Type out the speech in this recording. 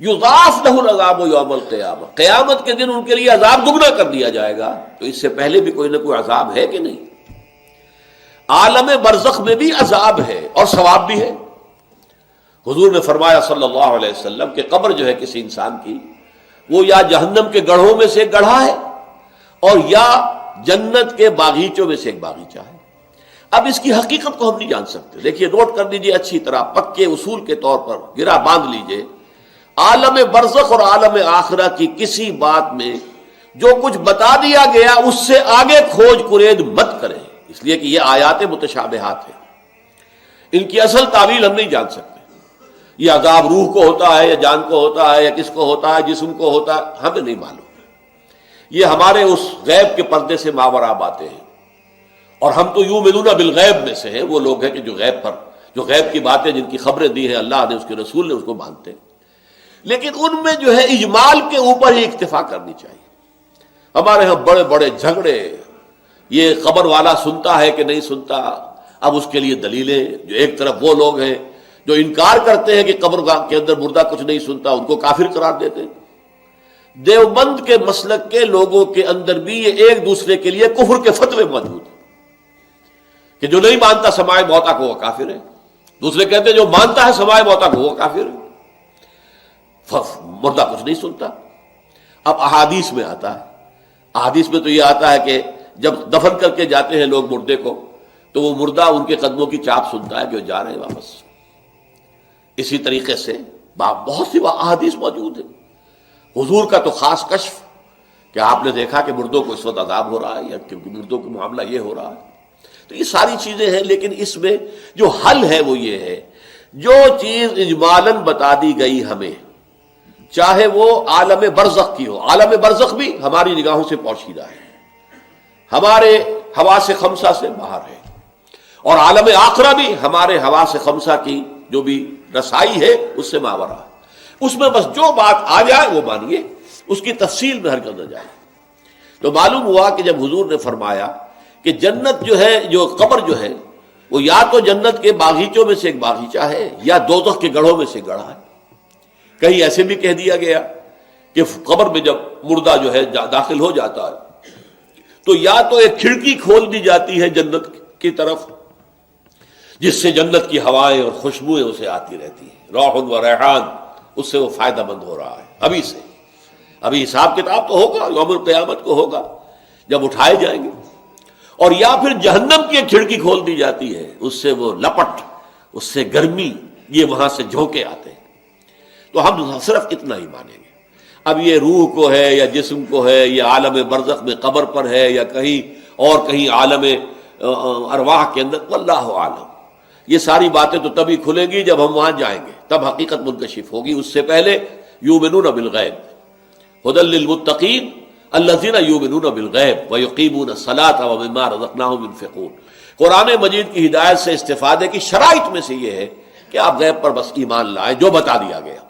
یضاف لہ العذاب یوم القیامہ، قیامت کے دن ان کے لیے عذاب دگنا کر دیا جائے گا۔ تو اس سے پہلے بھی کوئی نہ کوئی عذاب ہے کہ نہیں؟ عالم برزخ میں بھی عذاب ہے اور ثواب بھی ہے۔ حضور نے فرمایا صلی اللہ علیہ وسلم کہ قبر جو ہے کسی انسان کی، وہ یا جہنم کے گڑھوں میں سے ایک گڑھا ہے اور یا جنت کے باغیچوں میں سے ایک باغیچہ ہے۔ اب اس کی حقیقت کو ہم نہیں جان سکتے۔ دیکھیے، نوٹ کر لیجیے اچھی طرح، پکے اصول کے طور پر گرا باندھ لیجیے، عالم برزخ اور عالم آخرہ کی کسی بات میں جو کچھ بتا دیا گیا اس سے آگے کھوج کرید مت کریں، اس لیے کہ یہ آیات متشابہات ہیں، ان کی اصل تعویل ہم نہیں جان سکتے۔ یہ عذاب روح کو ہوتا ہے یا جان کو ہوتا ہے یا کس کو ہوتا ہے، جسم کو ہوتا ہے، ہمیں نہیں معلوم۔ یہ ہمارے اس غیب کے پردے سے ماوراء باتیں ہیں، اور ہم تو یؤمنون بالغیب میں سے ہیں، وہ لوگ ہیں کہ جو غیب کی باتیں جن کی خبریں دی ہیں اللہ نے، اس کے رسول نے، اس کو مانتے ہیں۔ لیکن ان میں جو ہے اجمال کے اوپر ہی اکتفا کرنی چاہیے۔ ہمارے ہاں بڑے بڑے جھگڑے، یہ قبر والا سنتا ہے کہ نہیں سنتا، اب اس کے لیے دلیلیں، جو ایک طرف وہ لوگ ہیں جو انکار کرتے ہیں کہ قبر کے اندر مردہ کچھ نہیں سنتا، ان کو کافر قرار دیتے ہیں۔ دیوبند کے مسلک کے لوگوں کے اندر بھی یہ ایک دوسرے کے لیے کفر کے فتوے موجود ہیں کہ جو نہیں مانتا سماع موتا کو وہ کافر ہے، دوسرے کہتے ہیں جو مانتا ہے سماع موتا کو وہ کافر ہے، مردہ کچھ نہیں سنتا۔ اب احادیث میں آتا ہے، احادیث میں تو یہ آتا ہے کہ جب دفن کر کے جاتے ہیں لوگ مردے کو، تو وہ مردہ ان کے قدموں کی چاپ سنتا ہے کہ وہ جا رہے ہیں واپس۔ اسی طریقے سے بہت سی احادیث موجود ہیں۔ حضور کا تو خاص کشف کہ آپ نے دیکھا کہ مردوں کو اس وقت عذاب ہو رہا ہے، یا کہ مردوں کا معاملہ یہ ہو رہا ہے۔ تو یہ ساری چیزیں ہیں، لیکن اس میں جو حل ہے وہ یہ ہے، جو چیز اجمالاً بتا دی گئی ہمیں، چاہے وہ عالم برزخ کی ہو، عالم برزخ بھی ہماری نگاہوں سے پوشیدہ ہے، ہمارے حواس خمسہ سے باہر ہے، اور عالم آخرہ بھی ہمارے حواس خمسہ کی جو بھی رسائی ہے اس سے ماورا ہے۔ اس میں بس جو بات آ جائے وہ مانیے، اس کی تفصیل میں ہرگز نہ جائے۔ تو معلوم ہوا کہ جب حضور نے فرمایا کہ جنت جو ہے، جو قبر جو ہے، وہ یا تو جنت کے باغیچوں میں سے ایک باغیچہ ہے یا دوزخ کے گڑھوں میں سے گڑھا ہے۔ کہیں ایسے بھی کہہ دیا گیا کہ قبر میں جب مردہ جو ہے داخل ہو جاتا ہے تو یا تو ایک کھڑکی کھول دی جاتی ہے جنت کی طرف، جس سے جنت کی ہوائیں اور خوشبوئیں اسے آتی رہتی ہیں، روح و ریحان، اس سے وہ فائدہ مند ہو رہا ہے ابھی سے۔ ابھی حساب کتاب تو ہوگا، یوم القیامت کو ہوگا جب اٹھائے جائیں گے۔ اور یا پھر جہنم کی ایک کھڑکی کھول دی جاتی ہے، اس سے وہ لپٹ، اس سے گرمی، یہ وہاں سے جھونکے آتے ہیں۔ تو ہم صرف اتنا ہی مانیں گے۔ اب یہ روح کو ہے یا جسم کو ہے، یہ عالم برزخ میں قبر پر ہے یا کہیں اور کہیں عالم ارواح کے اندر، واللہ عالم۔ یہ ساری باتیں تو تبھی کھلیں گی جب ہم وہاں جائیں گے، تب حقیقت منکشف ہوگی۔ اس سے پہلے یؤمنون بالغیب ھدی للمتقین الذین یؤمنون بالغیب ویقیمون الصلاۃ ومما رزقناہم ينفقون۔ قرآن مجید کی ہدایت سے استفادے کی شرائط میں سے یہ ہے کہ آپ غیب پر بس ایمان لائیں جو بتا دیا گیا۔